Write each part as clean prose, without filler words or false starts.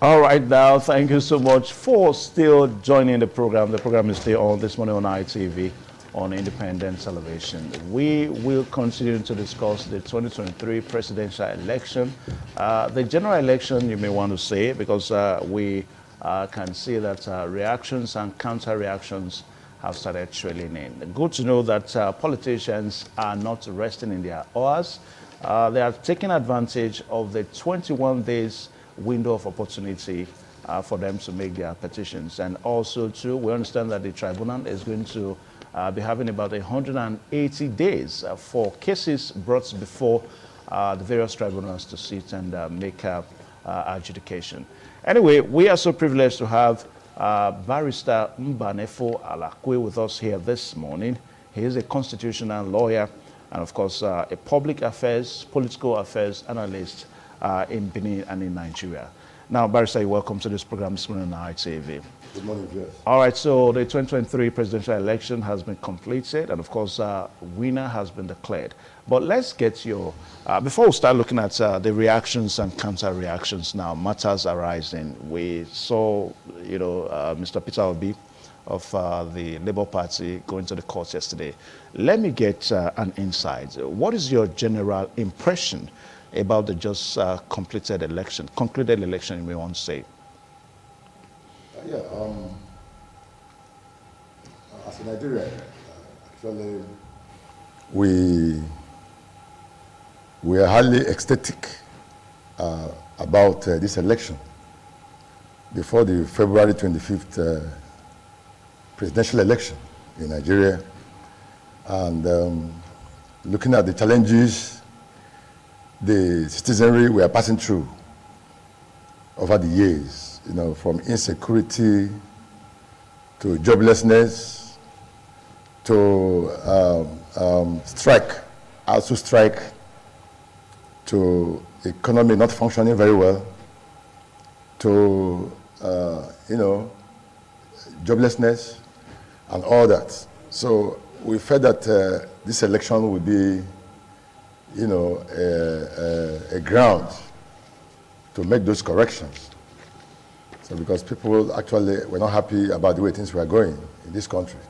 All right, now, thank you so much for still joining the program. The program is still on this morning on ITV, on independent television. We will continue to discuss the 2023 presidential election. The general election, you may want to say, because we can see that reactions and counter-reactions have started trailing in. Good to know that politicians are not resting in their hours. They are taking advantage of the 21 days window of opportunity for them to make their petitions. And also, too, we understand that the tribunal is going to be having about 180 days for cases brought before the various tribunals to sit and make adjudication. Anyway, we are so privileged to have Barrister Mbanefo Alakwe with us here this morning. He is a constitutional lawyer and, of course, a public affairs, political affairs analyst in Benin and in Nigeria. Now, Barrister, you're welcome to this program this morning on ITV. Good morning, yes. All right, so the 2023 presidential election has been completed, and of course, winner has been declared. But let's get your, before we start looking at the reactions and counter-reactions now, matters arising. We saw, Mr. Peter Obi of the Labour Party going to the court yesterday. Let me get an insight. What is your general impression about the just concluded election, you may want to say? As a Nigerian, actually, we are highly ecstatic about this election before the February 25th presidential election in Nigeria, and looking at the challenges the citizenry we are passing through over the years, from insecurity to joblessness to strike, to economy not functioning very well, to joblessness and all that. So we felt that this election would be a ground to make those corrections. So because people actually were not happy about the way things were going in this country.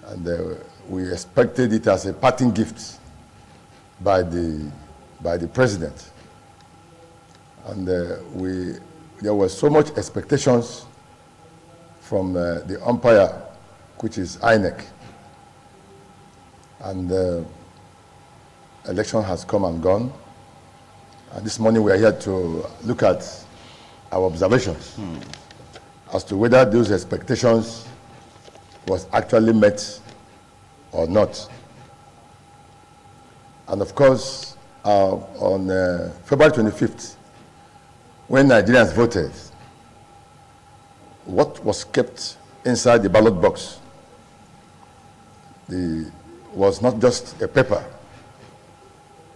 And we expected it as a parting gift by the president. And there was so much expectations from the umpire, which is INEC. And election has come and gone. And this morning we are here to look at our observations as to whether those expectations was actually met or not. And of course, on February 25th, when Nigerians voted, what was kept inside the ballot box was not just a paper.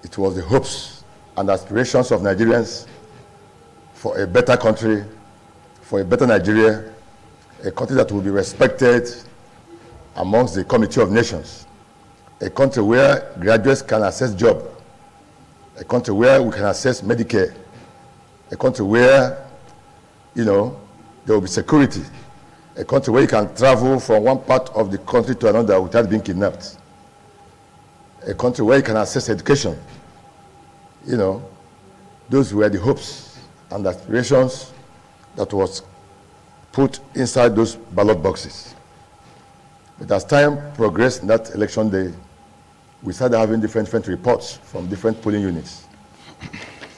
It was the hopes and aspirations of Nigerians for a better country, for a better Nigeria, a country that will be respected amongst the Committee of Nations, a country where graduates can access jobs, a country where we can access Medicare, a country where, there will be security, a country where you can travel from one part of the country to another without being kidnapped, a country where you can access education. Those were the hopes and aspirations that was put inside those ballot boxes. But as time progressed in that election day, we started having different reports from different polling units,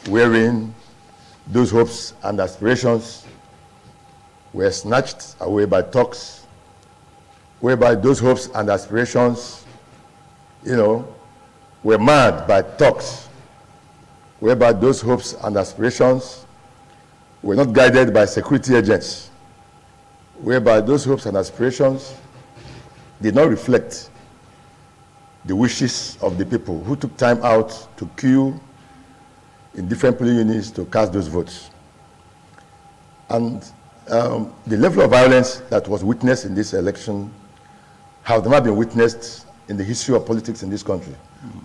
wherein those hopes and aspirations were snatched away by talks, whereby those hopes and aspirations, were marred by talks, whereby those hopes and aspirations were not guided by security agents, whereby those hopes and aspirations did not reflect the wishes of the people who took time out to queue in different polling units to cast those votes. And the level of violence that was witnessed in this election has never been witnessed in the history of politics in this country,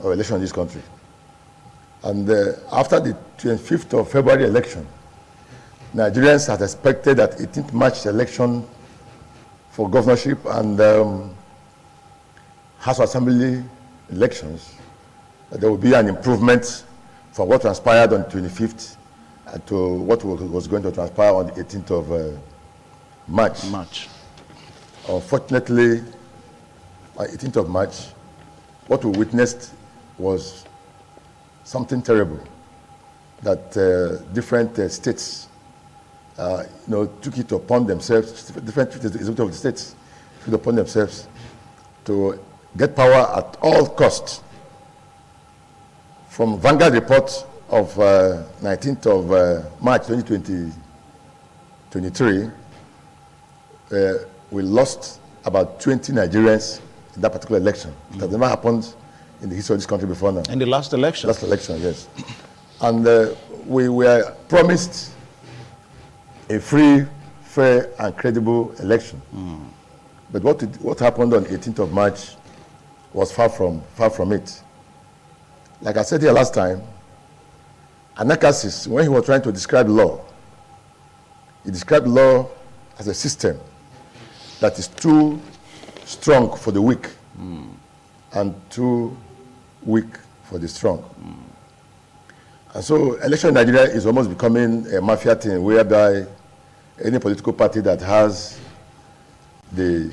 or election in this country. And after the 25th of February election, Nigerians had expected that 18th March election for governorship and House of Assembly elections, that there would be an improvement from what transpired on 25th to what was going to transpire on the 18th of March. Unfortunately, on 18th of March, what we witnessed was something terrible, that different states took it upon themselves, different executives of the states took it upon themselves to get power at all costs. From Vanguard report of 19th of March 2023, we lost about 20 Nigerians in that particular election. It has never happened in the history of this country before now. In the last election? Last election, yes. And we were promised a free, fair, and credible election. But what happened on 18th of March was far from it. Like I said here last time, Anakasis, when he was trying to describe law, he described law as a system that is too strong for the weak and too weak for the strong. And so election in Nigeria is almost becoming a mafia thing, whereby any political party that has the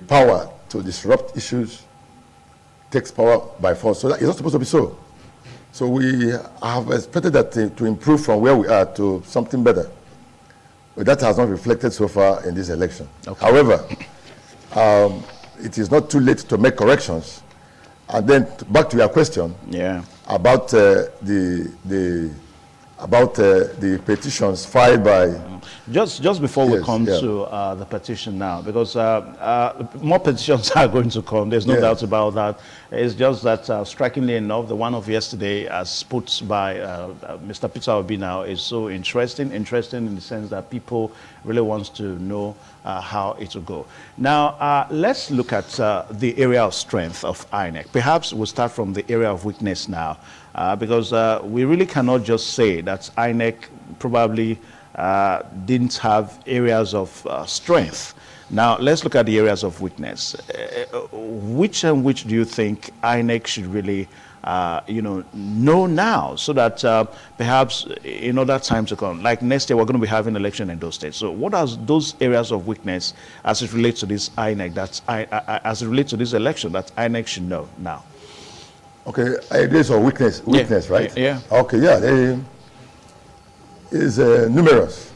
power to disrupt issues takes power by force. So that is not supposed to be so. So we have expected that to improve from where we are to something better. But that has not reflected so far in this election. Okay. However, it is not too late to make corrections. And then back to your question about the petitions filed by... Just before we come to the petition now, because more petitions are going to come, there's no doubt about that. It's just that, strikingly enough, the one of yesterday, as put by Mr. Peter Obi now, is so interesting in the sense that people really want to know how it will go. Now, let's look at the area of strength of INEC. Perhaps we'll start from the area of weakness now, because we really cannot just say that INEC probably didn't have areas of strength. Now, let's look at the areas of weakness. Which and which do you think INEC should really, know now, so that perhaps in other times to come, like next year, we're going to be having election in those states. So, what are those areas of weakness as it relates to this INEC, as it relates to this election, that INEC should know now? Okay, areas of weakness, right? Yeah. Okay, yeah. Is numerous.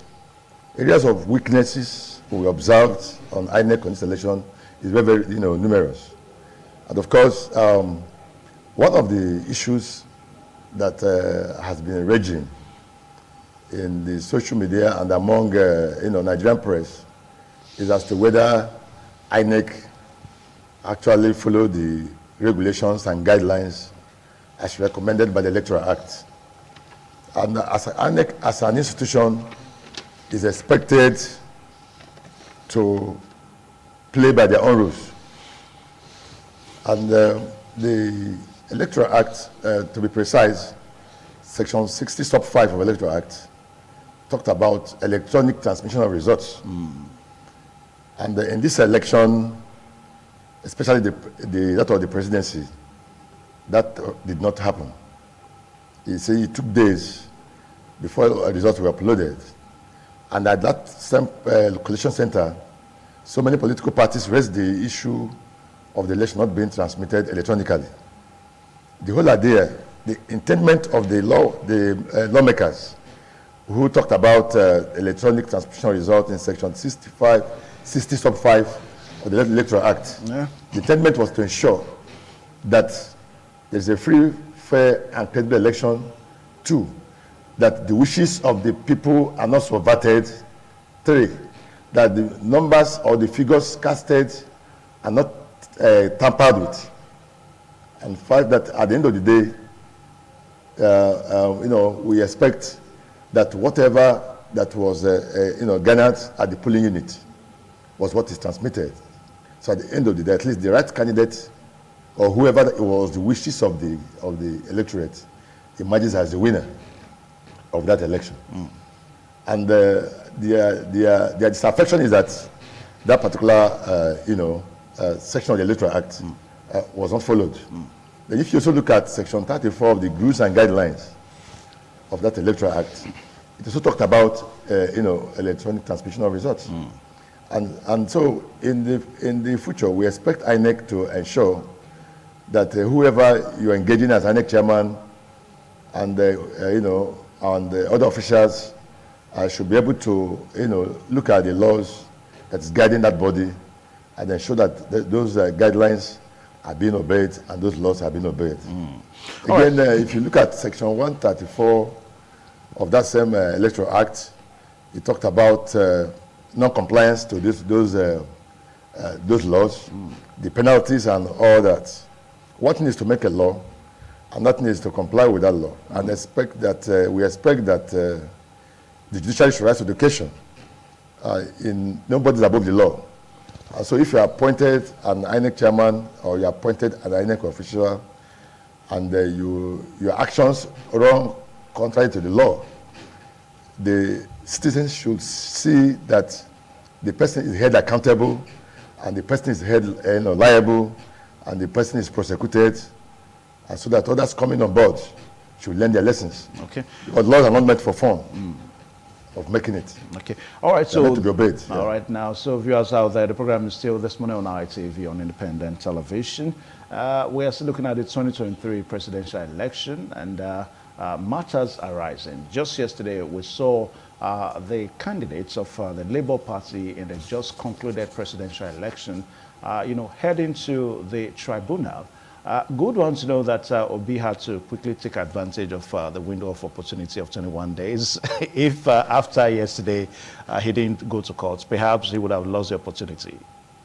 Areas of weaknesses we observed on INEC on this election is very, numerous. And of course, one of the issues that has been raging in the social media and among Nigerian press is as to whether INEC actually follow the regulations and guidelines as recommended by the Electoral Act. And as INEC, as an institution, is expected to play by their own rules. And the Electoral Act, to be precise, Section 60 sub 5 of Electoral Act talked about electronic transmission of results. And in this election, especially that of the presidency, that did not happen. You see, it took days before results were uploaded. And at that same collation center, so many political parties raised the issue of the election not being transmitted electronically. The whole idea, the intendment of the lawmakers who talked about electronic transmission result in Section 60 sub 5 of the Electoral Act, the intendment was to ensure that there's a free, fair, and credible election. 2, that the wishes of the people are not subverted. 3, that the numbers or the figures casted are not tampered with. And 5, that at the end of the day, we expect that whatever that was garnered at the polling unit was what is transmitted. So at the end of the day, at least the right candidate or whoever it was the wishes of the electorate emerges as the winner. of that election. And their disaffection is that that particular, section of the Electoral Act was not followed. Then if you also look at Section 34 of the Rules and Guidelines of that Electoral Act, it also talked about, electronic transmission of results. And so in the future, we expect INEC to ensure that whoever you're engaging as INEC chairman and, and the other officials should be able to, look at the laws that's guiding that body and ensure that those guidelines are being obeyed and those laws are being obeyed. Again, if you look at Section 134 of that same Electoral Act, it talked about non-compliance to those laws, the penalties and all that. One thing is to make a law, and that thing is to comply with that law. And expect that we expect that the judiciary should rise to the occasion. Nobody's above the law. So if you are appointed an INEC chairman or you are appointed an INEC official, and your actions run contrary to the law, the citizens should see that the person is held accountable, and the person is held liable, and the person is prosecuted, and so that others coming on board should learn their lessons. Okay. Because laws are not meant for fun. Of making it. Okay. All right. So to be obeyed. All right. Now, so viewers out there, the program is still This Morning on ITV on independent television. We are still looking at the 2023 presidential election, and matters are rising. Just yesterday, we saw the candidates of the Labour Party in the just concluded presidential election, heading to the tribunal. Good ones know that Obi had to quickly take advantage of the window of opportunity of 21 days. If after yesterday he didn't go to court, perhaps he would have lost the opportunity.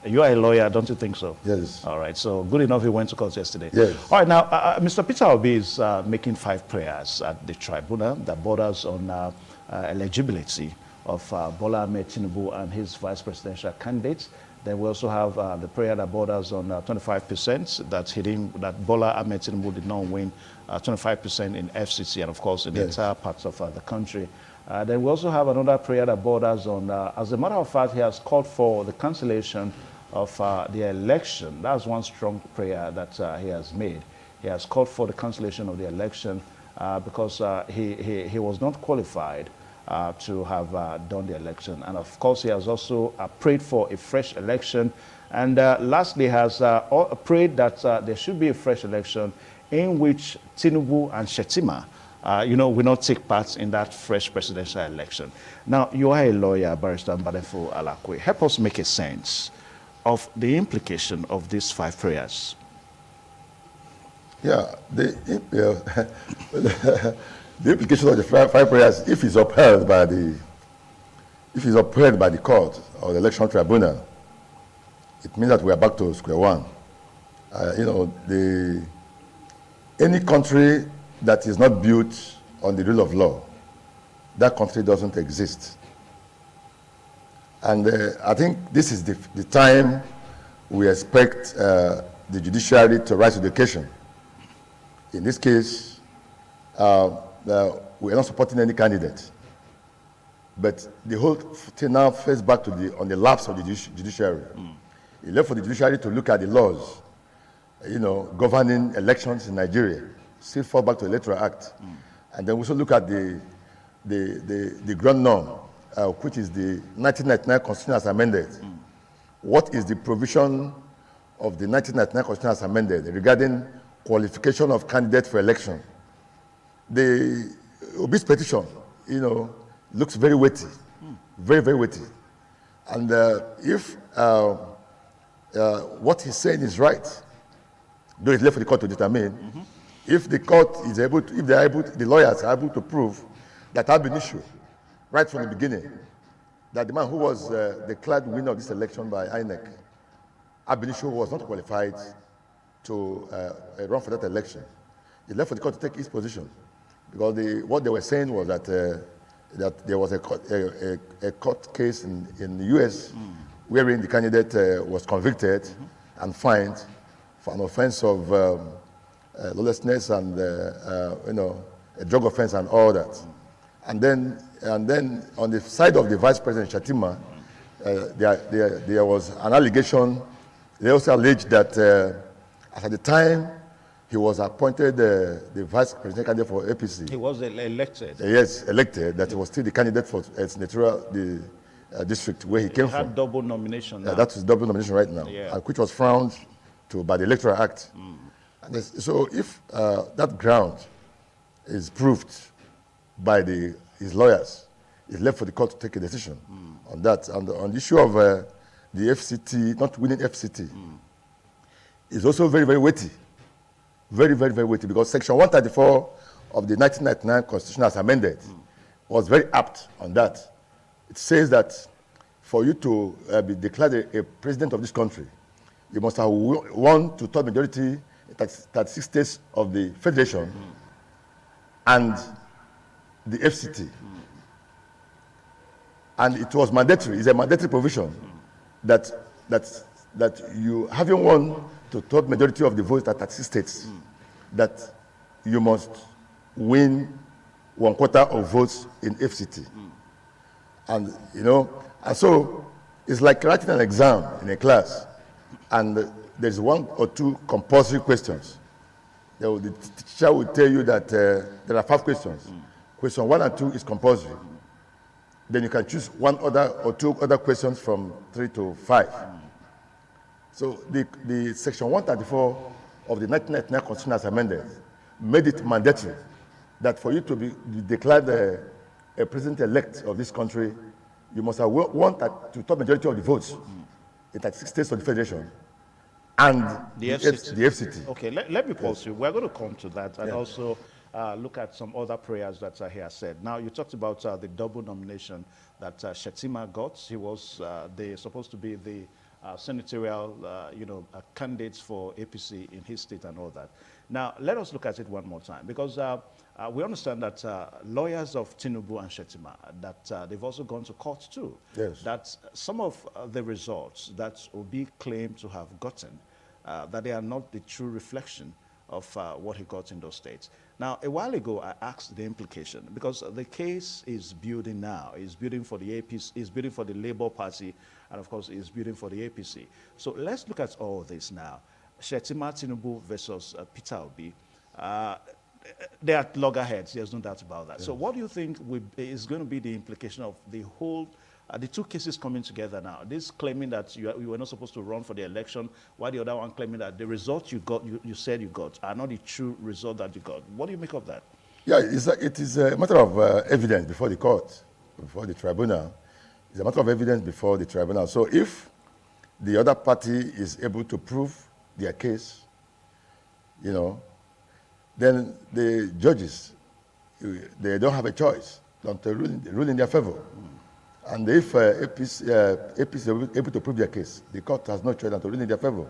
You are a lawyer, don't you think so? Yes. All right, so good enough he went to court yesterday. Yes. All right, now, Mr. Peter Obi is making 5 prayers at the tribunal that borders on eligibility of Bola Ahmed Tinubu and his vice presidential candidates. Then we also have the prayer that borders on 25% that Bola Ahmed Tinubu did not win 25% in FCC and, of course, in the entire parts of the country. Then we also have another prayer that borders on, as a matter of fact, he has called for the cancellation of the election. That's one strong prayer that he has made. He has called for the cancellation of the election because he was not qualified to have done the election. And of course, he has also prayed for a fresh election. And lastly, has prayed that there should be a fresh election in which Tinubu and Shetima, will not take part in that fresh presidential election. Now, you are a lawyer, Barrister Mbanefo Alakwe. Help us make a sense of the implication of these 5 prayers. Yeah, the implication of the 5 prayers, if it's upheld by the court or the election tribunal, it means that we are back to square one. Any country that is not built on the rule of law, that country doesn't exist. And I think this is the time we expect the judiciary to rise to the occasion. In this case, we are not supporting any candidate. But the whole thing now falls back to on the lapse of the judiciary. It left for the judiciary to look at the laws, governing elections in Nigeria. Still fall back to the Electoral Act. And then we also look at the ground norm, which is the 1999 Constitution as amended. What is the provision of the 1999 Constitution as amended regarding qualification of candidates for election? The Obi's petition, looks very weighty, very, very weighty. And if what he's saying is right, though it's left for the court to determine, if the court is able to, the lawyers are able to prove that had been issued right from the beginning, that the man who was declared winner of this election by INEC, Ab initio, was not qualified to run for that election. It's left for the court to take his position, because what they were saying was that that there was a court case in the U.S. Wherein the candidate was convicted and fined for an offense of lawlessness and a drug offense and all that. And then on the side of the Vice President Shatima, there was an allegation. They also alleged that at the time he was appointed the Vice President candidate for APC. He was elected. Yes, elected. That he was still the candidate for senatorial district where he came from. Had double nomination. Now. That is double nomination right now, Yeah. which was frowned to by the Electoral Act. And so if that ground is proved by his lawyers, it's left for the court to take a decision on that. And on the issue of the FCT, not winning FCT, is also very, very weighty. Very, very, very weighty, because Section 134 of the 1999 Constitution as amended was very apt on that. It says that for you to be declared a president of this country, you must have won to third majority 36 states of the Federation and the FCT. And it was mandatory, it's a mandatory provision that you, having won to third majority of the votes at 36 states, that you must win 1/4 of votes in FCT. And, and so it's like writing an exam in a class, and there's 1 or 2 compulsory questions. The teacher will tell you that there are 5 questions. Question 1 and 2 is compulsory. Then you can choose 1 other or 2 other questions from 3 to 5. So the Section 134 of the 1999 Constitution as amended made it mandatory that for you to be declared a president-elect of this country, you must have won to top majority of the votes in 36 states of the Federation and the FCT. Okay, let me pause you. We're going to come to that and also look at some other prayers that he has said. Now, you talked about the double nomination that Shatima got. He was supposed to be the senatorial, candidates for APC in his state and all that. Now, let us look at it one more time, because we understand that lawyers of Tinubu and Shatima, that they've also gone to court too. Yes. That some of the results that Obi claimed to have gotten, that they are not the true reflection of what he got in those states. Now, a while ago, I asked the implication, because the case is building now. It's building for the APC, it's building for the Labour Party, and of course, it's building for the APC. So let's look at all this now. Shatima Tinubu versus Peter Obi. They are loggerheads, there's no doubt about that. Yes. So what do you think is going to be the implication of the whole, the two cases coming together now? This claiming that you were not supposed to run for the election, while the other one claiming that the results you got, you said you got, are not the true result that you got. What do you make of that? Yeah, it is a matter of evidence before the court, before the tribunal. It's a matter of evidence before the tribunal. So if the other party is able to prove their case, then the judges, they don't have a choice than to rule in their favor. And if APC is able to prove their case, the court has no choice than to rule in their favor.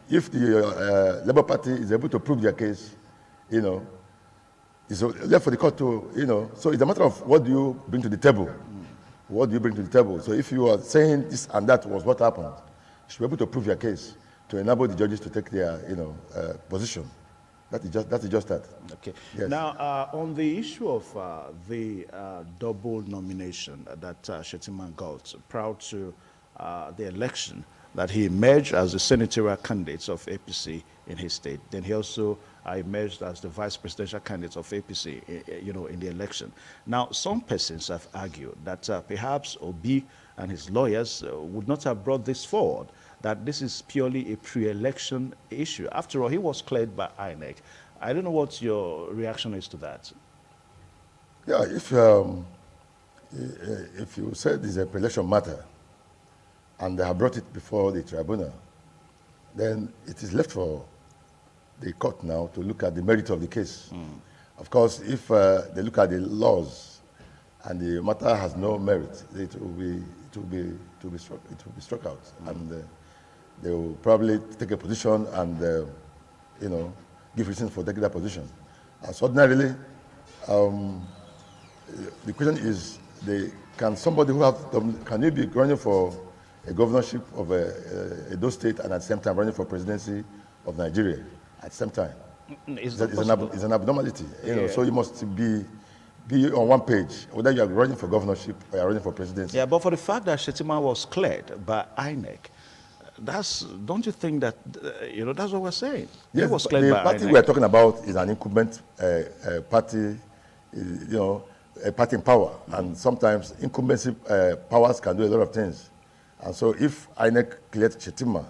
If the Labour Party is able to prove their case, it's left for the court to, so it's a matter of what do you bring to the table. What do you bring to the table? So if you are saying this and that was what happened, you should be able to prove your case to enable the judges to take their, position. That is just that. Okay. Yes. Now, on the issue of the double nomination that Shatima got prior to the election, that he emerged as the senatorial candidate of APC in his state. Then he also emerged as the vice presidential candidate of APC, in the election. Now, some persons have argued that perhaps Obi and his lawyers would not have brought this forward, that this is purely a pre-election issue. After all, he was cleared by INEC. I don't know what your reaction is to that. Yeah, if you said it's a pre-election matter, and they have brought it before the tribunal, then it is left for the court now to look at the merit of the case. Of course, if they look at the laws and the matter has no merit, it will be struck out, and they will probably take a position and give reasons for taking that position. And so ordinarily, the question is, can somebody can he be running for a governorship of Edo State and at the same time running for presidency of Nigeria at the same time? It's an abnormality, So you must be be on one page, whether you are running for governorship or you are running for presidency. Yeah, but for the fact that Shettima was cleared by INEC, don't you think that, that's what we're saying? Yes, he was cleared the by party INEC. we are talking about is an incumbent party, a party in power. And sometimes incumbency powers can do a lot of things. And so if INEC cleared Shettima,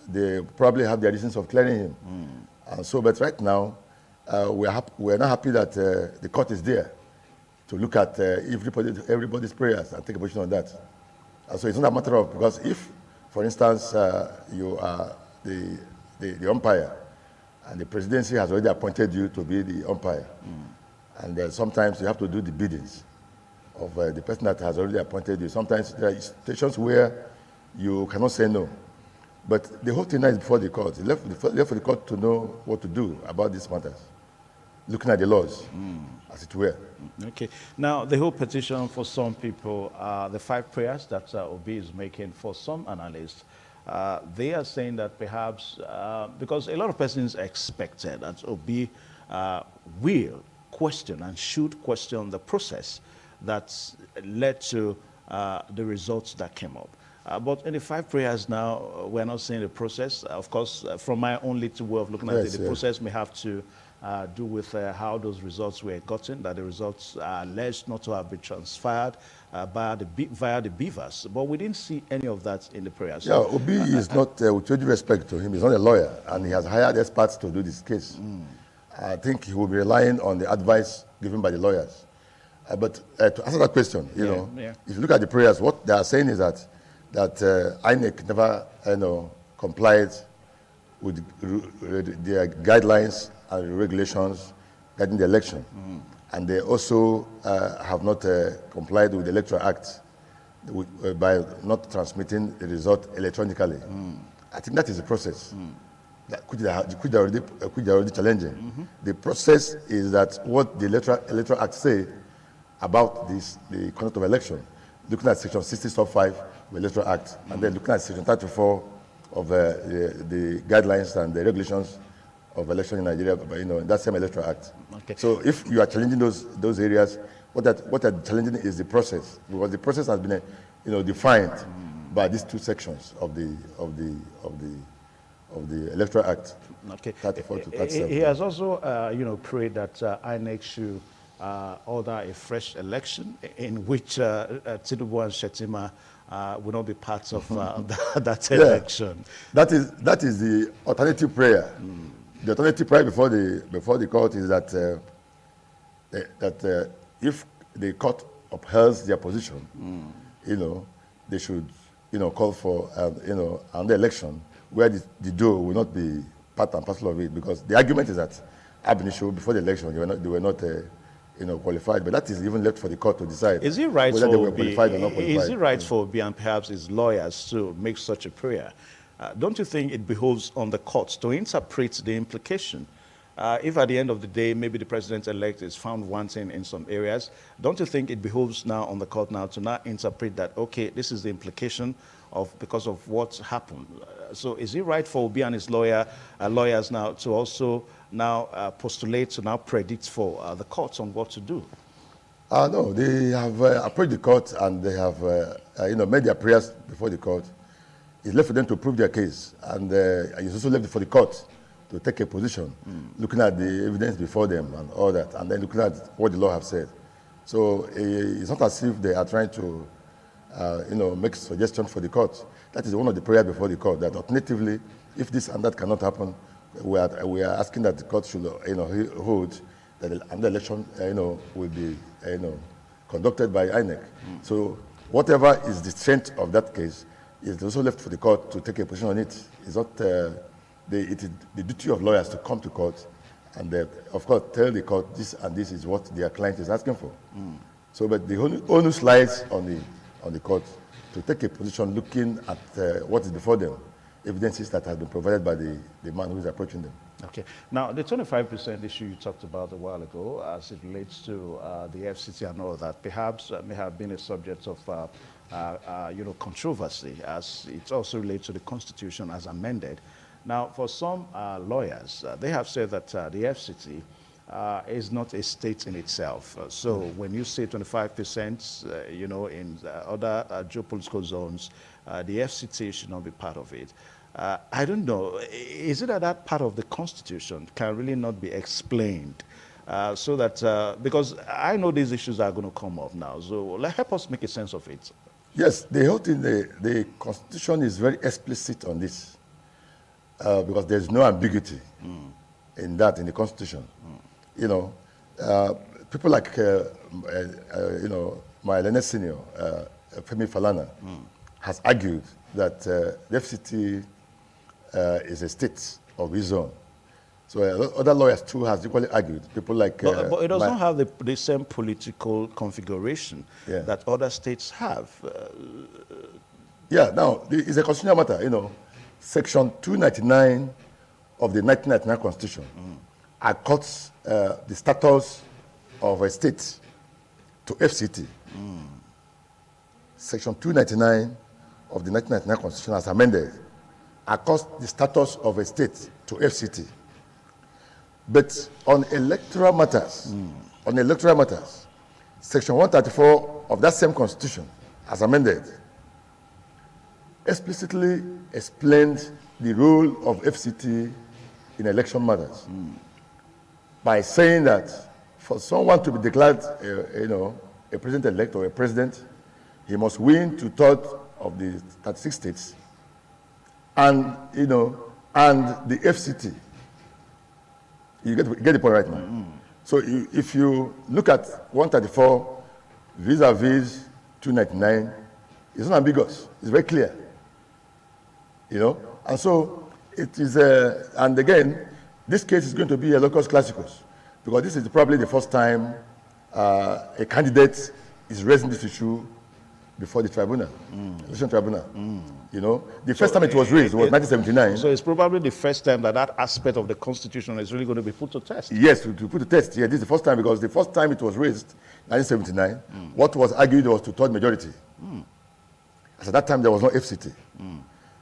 they probably have the reasons of clearing him. And so, but right now, we're not happy that the court is there to look at everybody's prayers and take a position on that. And so it's not a matter of, because if, for instance, you are the umpire, and the presidency has already appointed you to be the umpire, and sometimes you have to do the biddings of the person that has already appointed you. Sometimes there are situations where you cannot say no. But the whole thing now is before the court. It's left for the court to know what to do about these matters, looking at the laws, as it were. Okay. Now, the whole petition for some people, the 5 prayers that Obi is making, for some analysts, they are saying that perhaps, because a lot of persons expected that Obi will question and should question the process that led to the results that came up. But in the 5 prayers now, we're not seeing the process. Of course, from my own little way of looking at it, the process may have to do with how those results were gotten, that the results are alleged not to have been transferred via the beavers. But we didn't see any of that in the prayers. Yeah, Obi is not, with due respect to him, he's not a lawyer, and he has hired experts to do this case. I think he will be relying on the advice given by the lawyers. But to answer that question, if you look at the prayers, what they are saying is that INEC never, complied with their guidelines and regulations guiding the election, and they also have not complied with the Electoral Act by not transmitting the result electronically. I think that is the process. Which they are already challenging. The process is that what the Electoral Act say about the conduct of election, looking at Section 60 sub 5 of the Electoral Act, and then looking at Section 34 of the guidelines and the regulations of election in Nigeria, in that same Electoral Act. Okay. So if you are challenging those areas, what are challenging is the process, because the process has been, defined by these 2 sections of the Electoral Act. Okay. 34 to 37. He has also, prayed that INEC should order a fresh election in which Tinubu and Shettima will not be part of that election. That is the alternative prayer. The alternative prayer before the court is that if the court upholds their position, they should call for another election where the DOE will not be part and parcel of it, because the argument is that ab initio before the election they were not qualified, but that is even left for the court to decide. Is it right whether for they were qualified or not qualified? Is it right for Obi and perhaps his lawyers to make such a prayer? Don't you think it behoves on the courts to interpret the implication? If at the end of the day, maybe the president-elect is found wanting in some areas, don't you think it behoves now on the court now to now interpret that, okay, this is the implication because of what's happened? So is it right for Obi and his lawyers now to also now postulate, to now predict for the courts on what to do? No, they have approached the court, and they have made their prayers before the court. It's left for them to prove their case, and it's also left for the court to take a position, looking at the evidence before them and all that, and then looking at what the law have said. So it's not as if they are trying to, make suggestions for the court. That is one of the prayers before the court, that alternatively, if this and that cannot happen, we are asking that the court should, hold that another election, will be, conducted by INEC. So whatever is the strength of that case is also left for the court to take a position on it. It's not it is the duty of lawyers to come to court and, of course, tell the court this and this is what their client is asking for. So, but the onus lies on the court to take a position looking at what is before them, evidences that have been provided by the man who is approaching them. Okay. Now, the 25% issue you talked about a while ago, as it relates to the FCT and all that, perhaps may have been a subject of controversy, as it also relates to the Constitution as amended. Now, for some lawyers, they have said that the FCT is not a state in itself. So when you say 25%, you know, in other geopolitical zones, the FCT should not be part of it. I don't know. Is it that part of the Constitution can really not be explained? So that, because I know these issues are going to come up now. So help us make a sense of it. Yes, the whole thing, the Constitution is very explicit on this because there's no ambiguity in that, in the Constitution. You know, people like, you know, my Lene Senior, Femi Falana, has argued that the FCT is a state of its own. So other lawyers too has equally argued. People like, but it does not have the same political configuration that other states have. Yeah, now it's a constitutional matter. You know, Section 299 of the 1999 Constitution accords the status of a state to FCT. Section 299 of the 1999 Constitution, as amended, accords the status of a state to FCT. But on electoral matters, Section 134 of that same Constitution, as amended, explicitly explained the role of FCT in election matters by saying that for someone to be declared, you know, a president-elect or a president, he must win 2/3 of the 36 states, and you know, and the FCT. You get the point right now. So if you look at 134 vis-a-vis 299, it's not ambiguous. It's very clear. You know, and so it is. And again, this case is going to be a locus classicus because this is probably the first time a candidate is raising this issue before the tribunal, election tribunal. You know, the first time it was raised was 1979. So it's probably the first time that aspect of the Constitution is really going to be put to test. Yes, to put to test. Yeah, this is the first time because the first time it was raised, 1979, what was argued was 2/3 majority. As at that time, there was no FCT.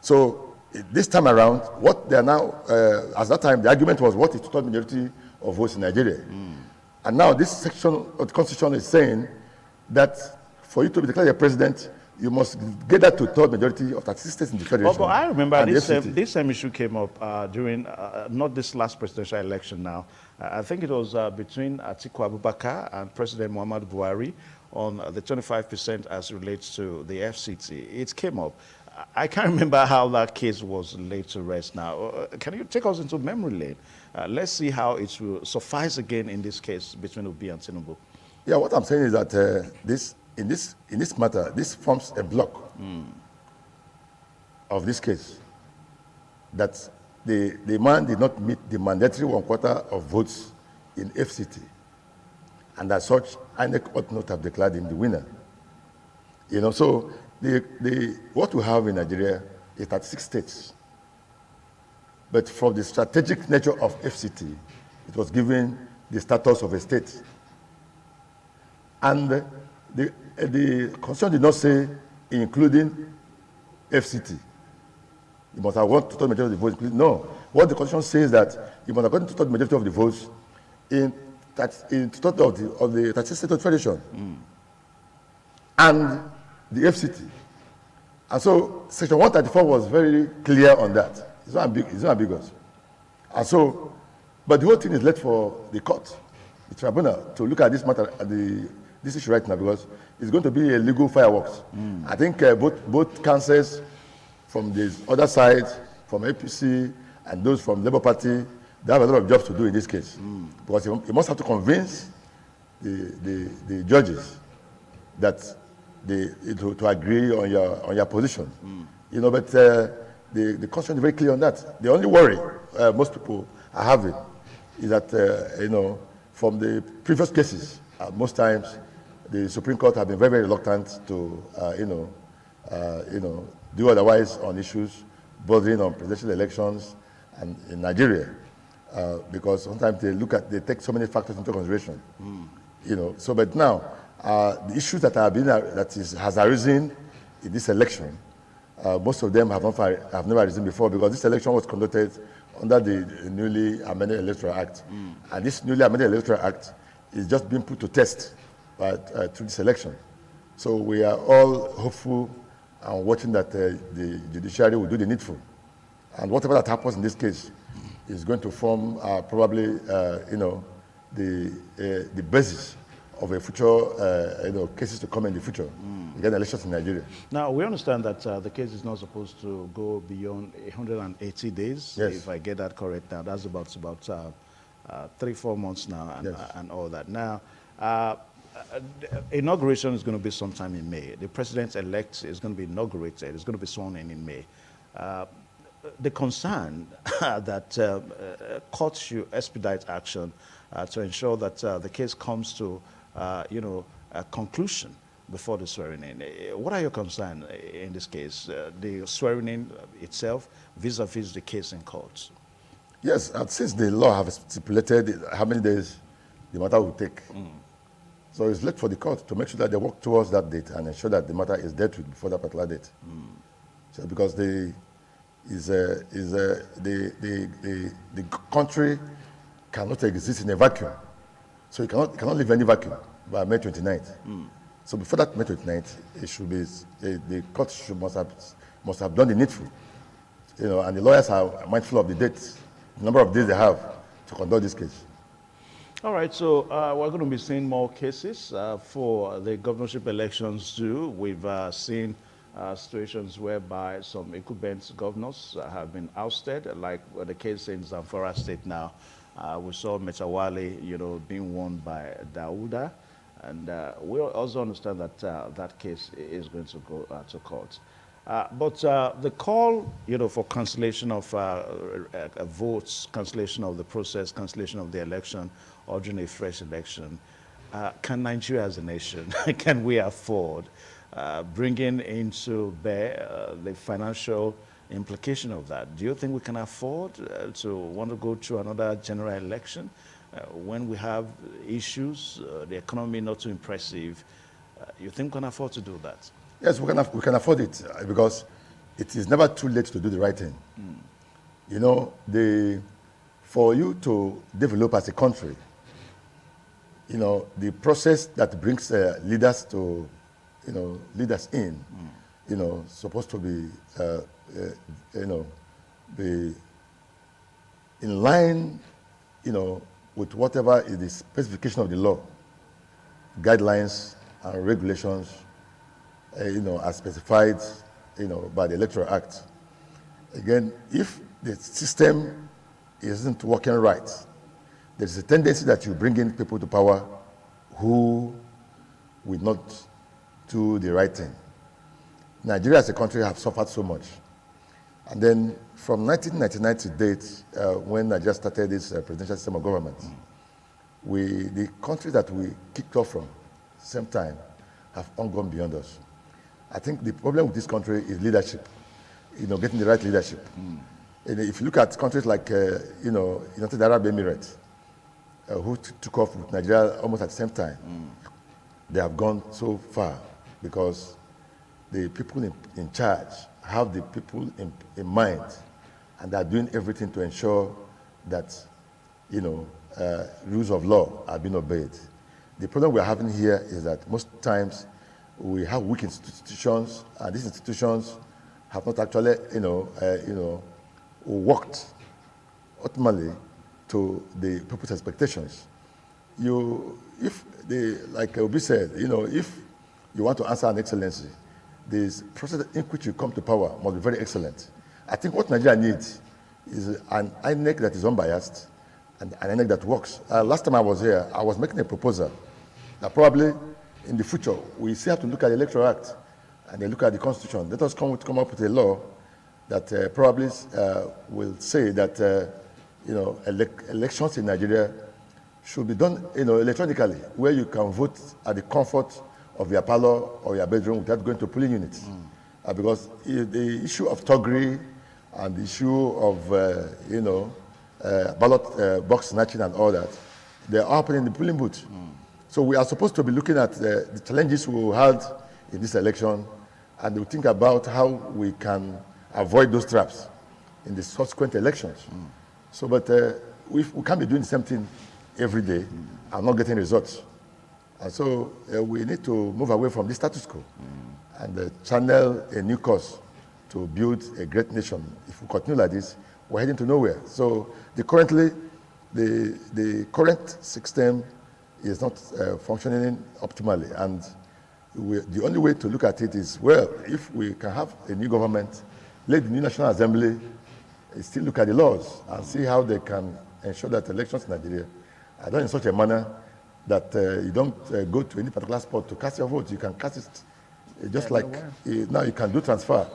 So this time around, what they are now, at that time, the argument was what is 2/3 majority of votes in Nigeria. And now this section of the Constitution is saying that for you to be declared a president, you must get that to 2/3 majority of 36 states in the federation. But I remember this same issue came up during, not this last presidential election now. I think it was between Atiku Abubakar and President Muhammadu Buhari on the 25% as relates to the FCT. It came up. I can't remember how that case was laid to rest now. Can you take us into memory lane? Let's see how it will suffice again in this case between Obi and Tinubu. Yeah, what I'm saying is that in this matter, this forms a block of this case, that the man did not meet the mandatory 1/4 of votes in FCT, and as such, INEC ought not have declared him the winner. You know, so what we have in Nigeria is 36 states, but for the strategic nature of FCT, it was given the status of a state, and the Constitution did not say including FCT. You must have won 2/3 majority of the votes. No. What the Constitution says is that you must have gotten 2/3 majority of the votes in 2/3 of the 36 states of federation and the FCT. And so Section 134 was very clear on that. It's not ambiguous. And so, but the whole thing is left for the court, the tribunal, to look at this matter, this issue right now, because it's going to be a legal fireworks. I think both councils from the other side, from APC and those from Labour Party, they have a lot of jobs to do in this case. Because you must have to convince the judges that to agree on your position. You know, but the Constitution is very clear on that. The only worry most people are having is that, you know, from the previous cases, most times, the Supreme Court have been very, very reluctant to, do otherwise on issues bordering on presidential elections and in Nigeria, because sometimes they take so many factors into consideration. You know, so but now the issues that has arisen in this election, most of them have never arisen before because this election was conducted under the newly amended Electoral Act. And this newly amended Electoral Act is just being put to test through this election. So we are all hopeful and watching that the judiciary will do the needful. And whatever that happens in this case is going to form probably, the basis of a future, cases to come in the future. Again, elections in Nigeria. Now, we understand that the case is not supposed to go beyond 180 days, Yes. if I get that correct now. That's about 3-4 months now and, Yes. and all that. Now, inauguration is going to be sometime in May. The president-elect is going to be inaugurated. It's going to be sworn in May. The concern that courts should expedite action to ensure that the case comes to, a conclusion before the swearing in. What are your concerns in this case? The swearing in itself vis-a-vis the case in courts? Yes, since the law have stipulated how many days the matter will take. So it's left for the court to make sure that they work towards that date and ensure that the matter is dealt with before that particular date. So because the country cannot exist in a vacuum. So it cannot live in any vacuum by May 29th. So before that May 29th, it should be the court must have done the needful, and the lawyers are mindful of the dates, the number of days they have to conduct this case. All right, so we're going to be seeing more cases for the governorship elections too. We've seen situations whereby some incumbent governors have been ousted, like the case in Zamfara State now. We saw Metawale, being won by Dauda. And we also understand that that case is going to go to court. But the call, for cancellation of votes, cancellation of the process, cancellation of the election, ordering a fresh election, can Nigeria as a nation, can we afford bringing into bear the financial implication of that? Do you think we can afford to want to go through another general election? When we have issues, the economy not too impressive, you think we can afford to do that? Yes, we can afford it because it is never too late to do the right thing. For you to develop as a country, the process that brings leaders to, leaders in, supposed to be, be in line, with whatever is the specification of the law, guidelines and regulations, as specified, by the Electoral Act. Again, if the system isn't working right, there's a tendency that you bring in people to power who will not do the right thing. Nigeria as a country have suffered so much. And then from 1999 to date, when Nigeria started this presidential system of government, the countries that we kicked off from, same time, have all gone beyond us. I think the problem with this country is leadership, getting the right leadership. And if you look at countries like, United Arab Emirates, who took off with Nigeria almost at the same time, they have gone so far because the people in charge have the people in mind, and they are doing everything to ensure that, rules of law are being obeyed. The problem we are having here is that most times we have weak institutions, and these institutions have not actually, worked ultimately to the people's expectations. Like Obi said, if you want to answer an excellency, this process in which you come to power must be very excellent. I think what Nigeria needs is an INEC that is unbiased and an INEC that works. Last time I was here, I was making a proposal that probably in the future we still have to look at the Electoral Act and then look at the Constitution. Let us come up with a law that probably will say that elections in Nigeria should be done electronically, where you can vote at the comfort of your parlor or your bedroom without going to polling units. Because the issue of thuggery and the issue of ballot box snatching and all that, they are happening in the polling booth. So we are supposed to be looking at the challenges we had in this election, and we think about how we can avoid those traps in the subsequent elections. So, but we can't be doing the same thing every day and not getting results. And so we need to move away from this status quo and channel a new course to build a great nation. If we continue like this, we're heading to nowhere. So the current system is not functioning optimally. And the only way to look at it is, well, if we can have a new government, let the new National Assembly still look at the laws and see how they can ensure that elections in Nigeria are done in such a manner that you don't go to any particular spot to cast your vote. You can cast it just like now you can do transfer.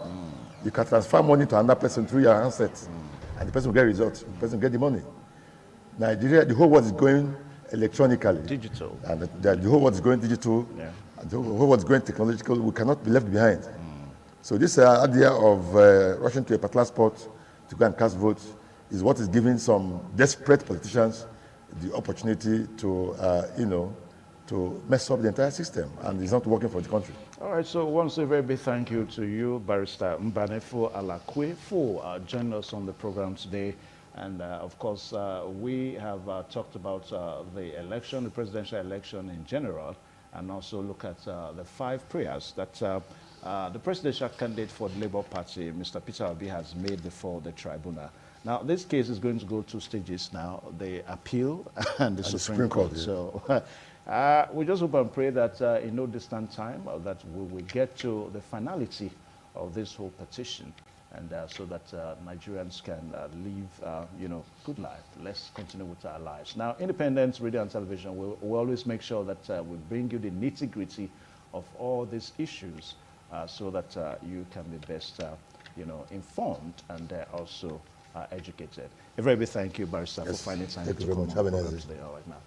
You can transfer money to another person through your handset, and the person will get results. The person will get the money. Nigeria, the whole world is going electronically. Digital. And the whole world is going digital. Yeah. And the whole world is going technological. We cannot be left behind. So this idea of rushing to a particular spot to go and cast votes is what is giving some desperate politicians the opportunity to, to mess up the entire system, and it's not working for the country. All right, so once a very big thank you to you, Barrister Mbanefo Alakwe, for joining us on the program today. And of course, we have talked about the election, the presidential election in general, and also look at the 5 prayers that the presidential candidate for the Labour Party, Mr. Peter Obi, has made before the tribunal. Now, this case is going to go 2 stages now, the appeal and the Supreme Court. Yeah. So we just hope and pray that in no distant time that we will get to the finality of this whole petition, and so that Nigerians can live, good life. Let's continue with our lives. Now, Independent Radio and Television will always make sure that we bring you the nitty-gritty of all these issues so that you can be best, informed and also educated. A very big thank you, Barrister, for finding time to come on. Have a nice day. All right, now.